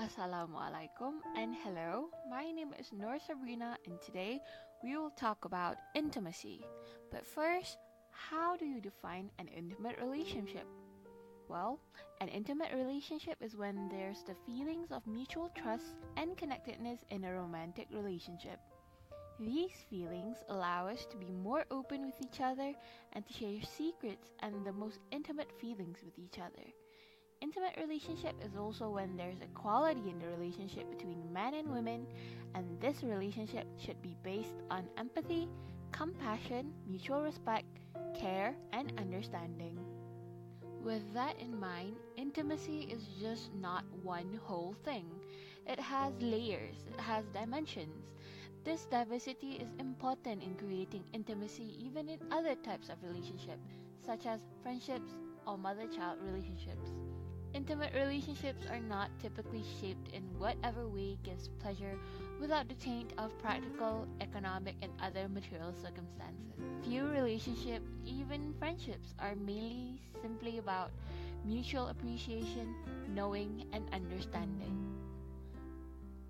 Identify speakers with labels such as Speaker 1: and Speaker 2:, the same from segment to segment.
Speaker 1: Assalamualaikum and hello. My name is Nur Sabrina and today we will talk about intimacy. But first, how do you define an intimate relationship? Well, an intimate relationship is when there's the feelings of mutual trust and connectedness in a romantic relationship. These feelings allow us to be more open with each other and to share secrets and the most intimate feelings with each other. Intimate relationship is also when there's equality in the relationship between men and women, and this relationship should be based on empathy, compassion, mutual respect, care, and understanding. With that in mind, intimacy is just not one whole thing. It has layers, it has dimensions. This diversity is important in creating intimacy even in other types of relationship, such as friendships or mother-child relationships. Intimate relationships are not typically shaped in whatever way gives pleasure without the taint of practical, economic, and other material circumstances. Few relationships, even friendships, are mainly simply about mutual appreciation, knowing, and understanding.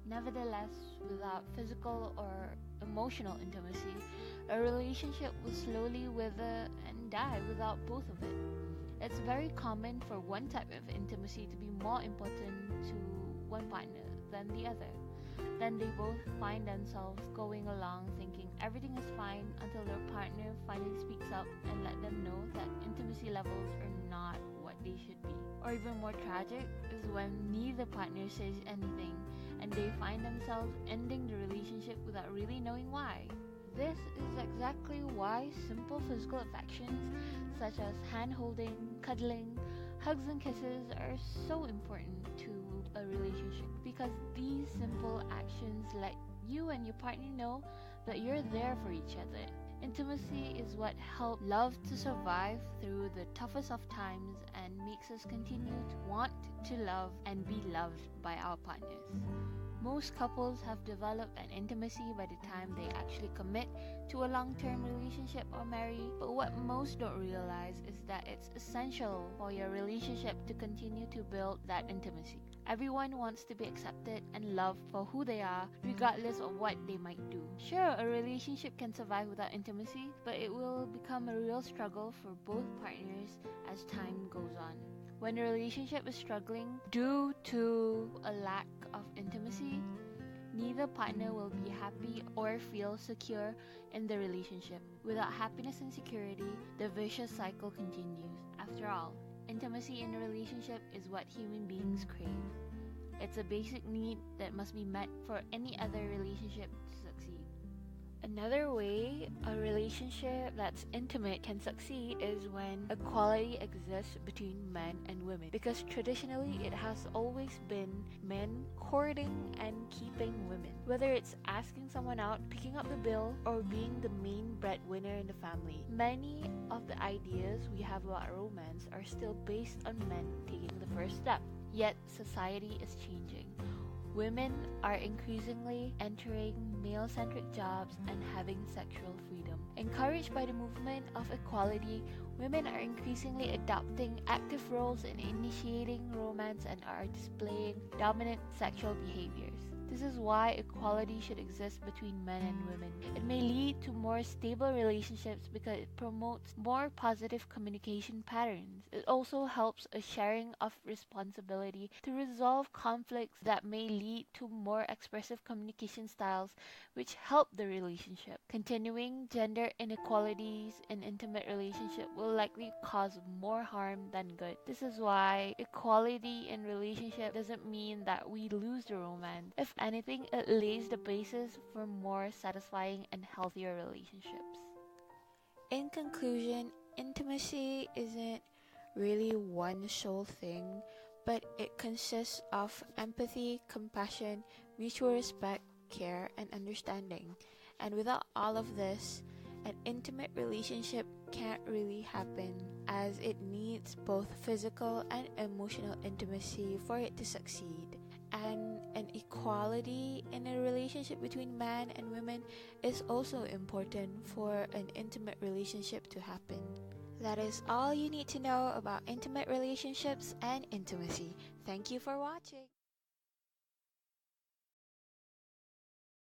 Speaker 1: Nevertheless, without physical or emotional intimacy, a relationship will slowly wither and die without both of it. It's very common for one type of intimacy to be more important to one partner than the other. Then they both find themselves going along thinking everything is fine until their partner finally speaks up and let them know that intimacy levels are not what they should be. Or even more tragic is when neither partner says anything and they find themselves ending the relationship without really knowing why. This is exactly why simple physical affections such as hand-holding, cuddling, hugs and kisses are so important to a relationship, because these simple actions let you and your partner know that you're there for each other. Intimacy is what helps love to survive through the toughest of times and makes us continue to want to love and be loved by our partners. Most couples have developed an intimacy by the time they actually commit to a long-term relationship or marry, but what most don't realize is that it's essential for your relationship to continue to build that intimacy. Everyone wants to be accepted and loved for who they are, regardless of what they might do. Sure, a relationship can survive without intimacy, but it will become a real struggle for both partners as time goes on. When a relationship is struggling due to a lack of intimacy, neither partner will be happy or feel secure in the relationship. Without happiness and security, the vicious cycle continues. After all, intimacy in a relationship is what human beings crave. It's a basic need that must be met for any other relationship to succeed. Another way a relationship that's intimate can succeed is when equality exists between men and women, because traditionally it has always been men courting and keeping women. Whether it's asking someone out, picking up the bill, or being the main breadwinner in the family, many of the ideas we have about romance are still based on men taking the first step. Yet society is changing. Women are increasingly entering male-centric jobs and having sexual freedom. Encouraged by the movement of equality, women are increasingly adopting active roles in initiating romance and are displaying dominant sexual behaviors. This is why equality should exist between men and women. It may lead to more stable relationships because it promotes more positive communication patterns. It also helps a sharing of responsibility to resolve conflicts that may lead to more expressive communication styles which help the relationship. Continuing gender inequalities in intimate relationship will likely cause more harm than good. This is why equality in relationship doesn't mean that we lose the romance. If anything, it lays the basis for more satisfying and healthier relationships. In conclusion, intimacy isn't really one sole thing, but it consists of empathy, compassion, mutual respect, care, and understanding. And without all of this, an intimate relationship can't really happen, as it needs both physical and emotional intimacy for it to succeed. And an equality in a relationship between men and women is also important for an intimate relationship to happen. That is all you need to know about intimate relationships and intimacy. Thank you for watching.